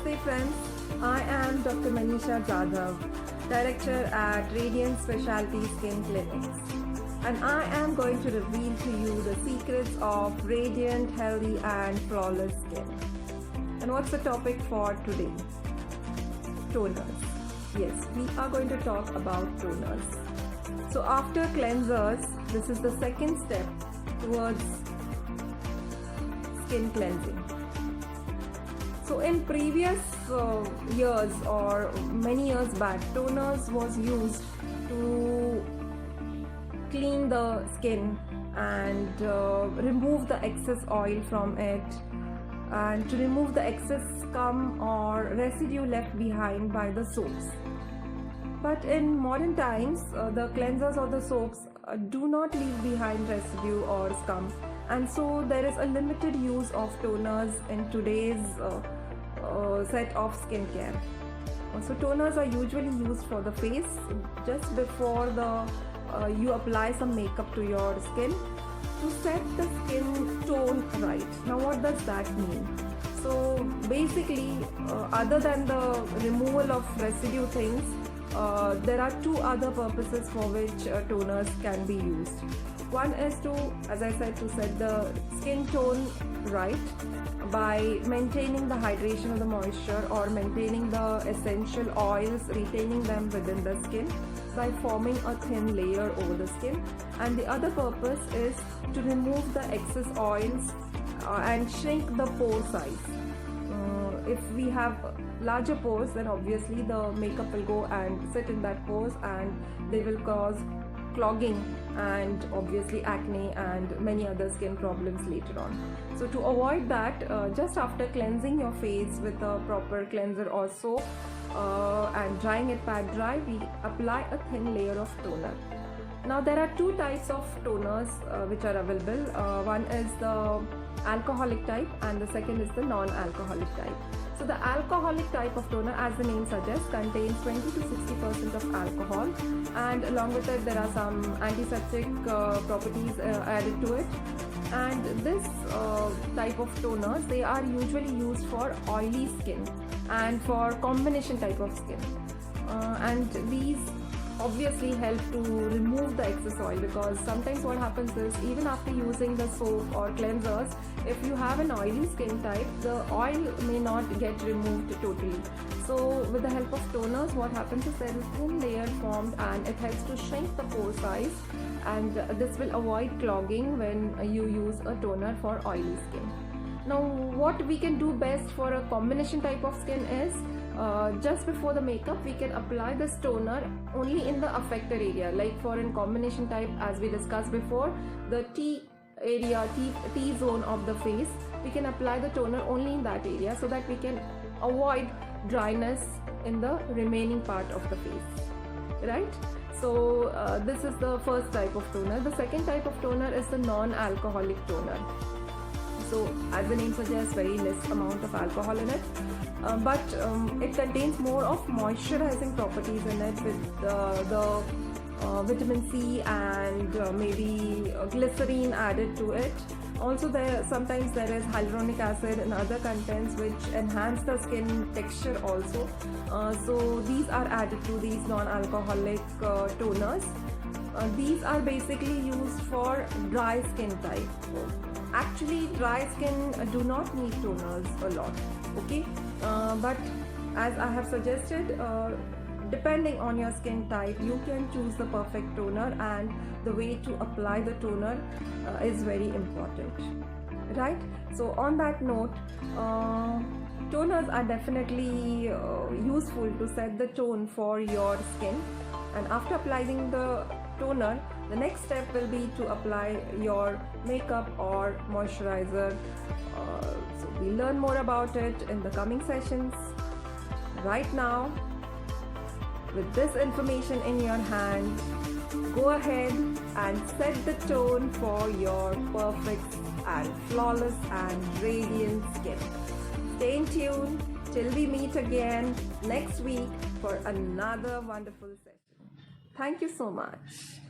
Namaste friends, I am Dr. Manisha Jadhav, Director at Radiant Specialty Skin Clinics, and I am going to reveal to you the secrets of radiant, healthy and flawless skin. And what's the topic for today? Toners. Yes, we are going to talk about toners. So after cleansers, this is the second step towards skin cleansing. So in previous years or many years back, toners was used to clean the skin and remove the excess oil from it, and to remove the excess scum or residue left behind by the soaps. But in modern times, the cleansers or the soaps do not leave behind residue or scum, and so there is a limited use of toners in today's set of skincare. So toners are usually used for the face just before you apply some makeup to your skin to set the skin tone right. Now what does that mean? So basically, other than the removal of residue things, there are two other purposes for which toners can be used. One is to, as I said, to set the skin tone right by maintaining the hydration of the moisture or maintaining the essential oils, retaining them within the skin by forming a thin layer over the skin. And the other purpose is to remove the excess oils and shrink the pore size. If we have larger pores, then obviously the makeup will go and sit in that pores and they will cause clogging and obviously acne and many other skin problems later on. So to avoid that, just after cleansing your face with a proper cleanser or soap and drying it pat dry, we apply a thin layer of toner. Now there are two types of toners which are available. One is the alcoholic type and the second is the non-alcoholic type. So the alcoholic type of toner, as the name suggests, contains 20 to 60% of alcohol, and along with it there are some antiseptic properties added to it. And this type of toners, they are usually used for oily skin and for combination type of skin, and these obviously help to remove the excess oil, because sometimes what happens is, even after using the soap or cleansers, if you have an oily skin type, the oil may not get removed totally. So with the help of toners, what happens is there is a thin layer formed and it helps to shrink the pore size, and this will avoid clogging when you use a toner for oily skin. Now what we can do best for a combination type of skin is, just before the makeup we can apply this toner only in the affected area. Like for in combination type, as we discussed before, the T area, T zone of the face, we can apply the toner only in that area so that we can avoid dryness in the remaining part of the face, right? So this is the first type of toner. The second type of toner is the non-alcoholic toner. So as the name suggests, very less amount of alcohol in it, but it contains more of moisturizing properties in it with the vitamin C and maybe glycerine added to it. Also sometimes there is hyaluronic acid and other contents which enhance the skin texture also. So these are added to these non-alcoholic toners. These are basically used for dry skin type. Actually, dry skin do not need toners a lot, okay? But as I have suggested, depending on your skin type, you can choose the perfect toner, and the way to apply the toner is very important, right? So on that note, toners are definitely useful to set the tone for your skin. And after applying the toner, the next step will be to apply your makeup or moisturizer. So we'll learn more about it in the coming sessions. Right now, with this information in your hand, go ahead and set the tone for your perfect and flawless and radiant skin. Stay tuned till we meet again next week for another wonderful session. Thank you so much.